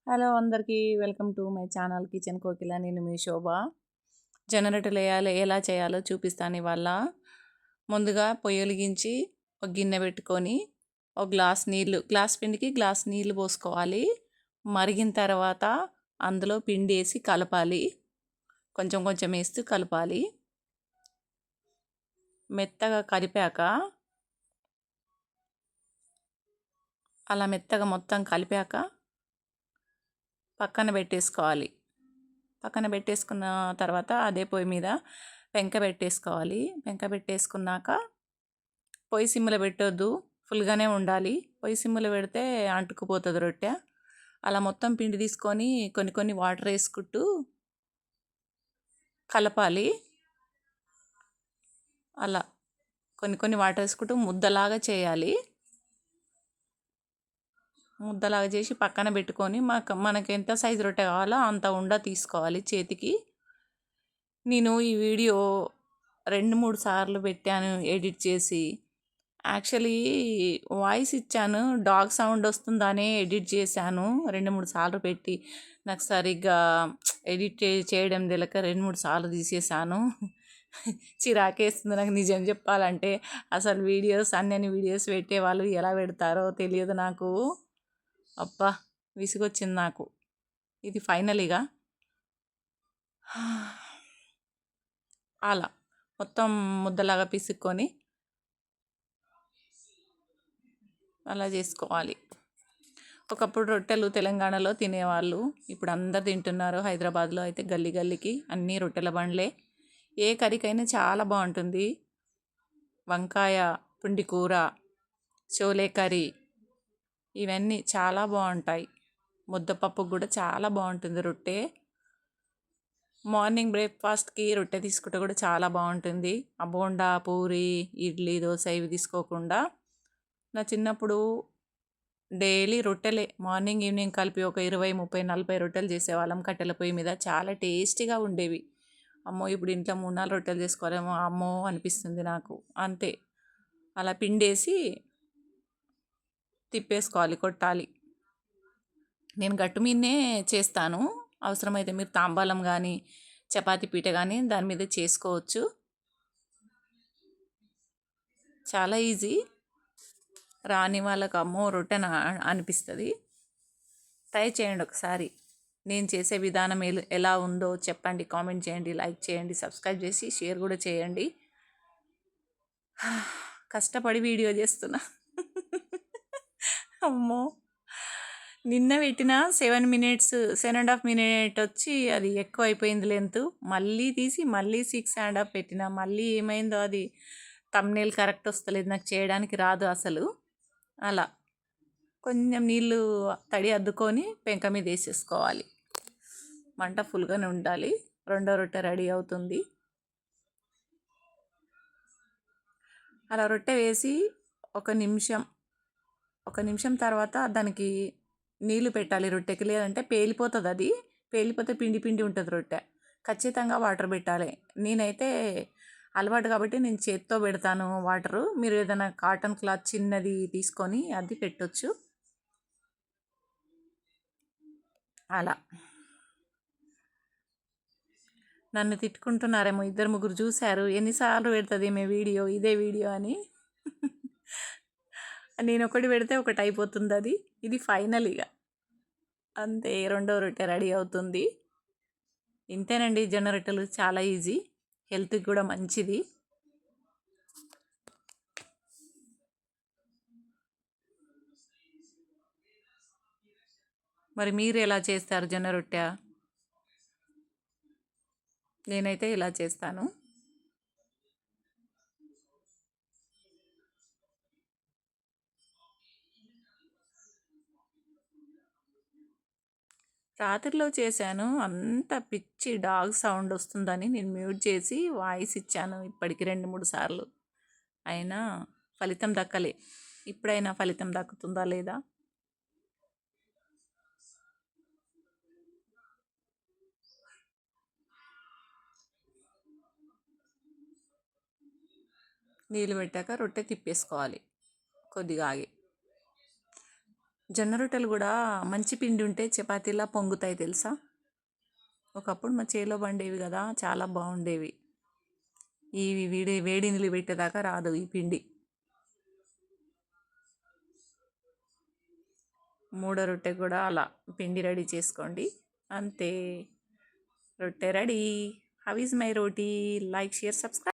Hello అందరికీ welcome to my channel kitchen కోకిల. నేను మీ శోభ. జనరేటర్లు ఎలా చేయాలో చూపిస్తాను ఇవాళ. ముందుగా పొయ్యి వెలిగించి ఒక గిన్నె పెట్టుకొని ఒక గ్లాస్ పిండికి గ్లాస్ నీళ్ళు పోసుకోవాలి. మరిగిన తర్వాత అందులో పిండి వేసి కలపాలి. కొంచెం కొంచెం వేస్తూ కలపాలి. మెత్తగా కలిపాక అలా మెత్తగా మొత్తం కలిపాక పక్కన పెట్టేసుకోవాలి. పక్కన పెట్టేసుకున్న తర్వాత అదే పొయ్యి మీద పెంక పెట్టేసుకోవాలి. పెంక పెట్టేసుకున్నాక పొయ్యి సిమ్లో పెట్టొద్దు, ఫుల్గానే ఉండాలి. పొయ్యి సిమ్లో పెడితే అంటుకుపోతుంది రొట్టె. అలా మొత్తం పిండి తీసుకొని కొన్ని కొన్ని వాటర్ వేసుకుంటూ కలపాలి. అలా కొన్ని కొన్ని వాటర్ వేసుకుంటూ ముద్దలాగా చేయాలి. ముద్దలాగా చేసి పక్కన పెట్టుకొని మనకి ఎంత సైజు రొట్టె కావాలో అంత ఉండ తీసుకోవాలి చేతికి. నేను ఈ వీడియో 2-3 సార్లు పెట్టాను ఎడిట్ చేసి. యాక్చువల్లీ వాయిస్ ఇచ్చాను, డాగ్ సౌండ్ వస్తుందనే ఎడిట్ చేశాను 2-3 సార్లు పెట్టి. నాకు సరిగ్గా ఎడిట్ చేయడం తెలియక 2-3 సార్లు తీసేసాను. చిరాకేస్తుంది నాకు నిజం చెప్పాలంటే. అసలు అన్ని వీడియోస్ పెట్టేవాళ్ళు ఎలా పెడతారో తెలియదు నాకు. అబ్బా, విసుగొచ్చింది నాకు. ఇది ఫైనలీగా అలా మొత్తం ముద్దలాగా పిసుక్కొని అలా చేసుకోవాలి. ఒకప్పుడు రొట్టెలు తెలంగాణలో తినేవాళ్ళు, ఇప్పుడు అందరు తింటున్నారు. హైదరాబాద్లో అయితే గల్లీ గల్లీకి అన్నీ రొట్టెల బండ్లే. ఏ కర్రీకైనా చాలా బాగుంటుంది. వంకాయ, పుండి కూర, చోలే కర్రీ ఇవన్నీ చాలా బాగుంటాయి. ముద్దపప్పుకు కూడా చాలా బాగుంటుంది రొట్టె. మార్నింగ్ బ్రేక్ఫాస్ట్కి రొట్టె తీసుకుంటే కూడా చాలా బాగుంటుంది. ఆ బోండా, పూరి, ఇడ్లీ, దోశ ఇవి తీసుకోకుండా. నా చిన్నప్పుడు డైలీ రొట్టెలే, మార్నింగ్ ఈవినింగ్ కలిపి ఒక 20, 30, 40 రొట్టెలు చేసేవాళ్ళం కట్టెల పొయ్యి మీద. చాలా టేస్టీగా ఉండేవి. అమ్మో, ఇప్పుడు ఇంట్లో 3-4 రొట్టెలు చేసుకోవాలేమో అమ్మో అనిపిస్తుంది నాకు. అంతే, అలా పిండేసి తిప్పేసుకోవాలి, కొట్టాలి. నేను గట్టు మీదనే చేస్తాను. అవసరమైతే మీరు తాంబాలం కానీ చపాతీ పీట కానీ దాని మీద చేసుకోవచ్చు. చాలా ఈజీ. రాని వాళ్ళకు అమ్మో రొట్టెన అనిపిస్తుంది. ట్రై చేయండి ఒకసారి. నేను చేసే విధానం ఎలా ఉందో చెప్పండి, కామెంట్ చేయండి, లైక్ చేయండి, సబ్స్క్రైబ్ చేసి షేర్ కూడా చేయండి. కష్టపడి వీడియో చేస్తున్నా. అమ్మో, నిన్న పెట్టిన 7 minutes, 7.5 minutes వచ్చి అది ఎక్కువ అయిపోయింది లెంత్. మళ్ళీ తీసి మళ్ళీ 6.5 పెట్టిన. మళ్ళీ ఏమైందో అది థంబ్నెయిల్ కరెక్ట్ వస్తలేదు, నాకు చేయడానికి రాదు అసలు. అలా కొంచెం నీళ్ళు తడి అద్దుకొని పెంక మీద వేసేసుకోవాలి. మంట ఫుల్గానే ఉండాలి. రెండో రొట్టె రెడీ అవుతుంది. అలా రొట్టె వేసి ఒక నిమిషం తర్వాత దానికి నీళ్ళు పెట్టాలి రొట్టెకి. లేదంటే పేలిపోతుంది. అది పేలిపోతే పిండి పిండి ఉంటుంది రొట్టె. ఖచ్చితంగా వాటర్ పెట్టాలి. నేనైతే అలవాటు కాబట్టి నేను చేత్తో పెడతాను వాటరు. మీరు ఏదైనా కాటన్ క్లాత్ చిన్నది తీసుకొని అది పెట్టొచ్చు. అలా నన్ను తిట్టుకుంటున్నారేమో, 2-3 చూశారు, ఎన్నిసార్లు పెడుతుంది మీ వీడియో, ఇదే వీడియో అని. నేను ఒకటి పెడితే ఒకటి అయిపోతుంది. ఇది ఫైనల్గా అంతే. రెండో రొట్టె రెడీ అవుతుంది. ఇంతేనండి, జొన్న రొట్టెలు చాలా ఈజీ, హెల్త్కి కూడా మంచిది. మరి మీరు ఎలా చేస్తారు జొన్న రొట్టె? నేనైతే ఇలా చేస్తాను. రాత్రిలో చేశాను. అంత పిచ్చి డాగ్ సౌండ్ వస్తుందని నేను మ్యూట్ చేసి వాయిస్ ఇచ్చాను ఇప్పటికి 2-3 సార్లు. అయినా ఫలితం దక్కలే. ఇప్పుడైనా ఫలితం దక్కుతుందా లేదా? నీళ్ళు పెట్టాక రొట్టె తిప్పేసుకోవాలి కొద్దిగా ఆగి. జొన్న రొట్టెలు కూడా మంచి పిండి ఉంటే చపాతీలా పొంగుతాయి తెలుసా. ఒకప్పుడు మా చేలో పండేవి కదా, చాలా బాగుండేవి. ఈ వేడి నీళ్ళు పెట్టేదాకా రాదు ఈ పిండి. మూడో రొట్టె కూడా అలా పిండి రెడీ చేసుకోండి, అంతే. రొట్టె ready. How is my roti? Like, share, subscribe.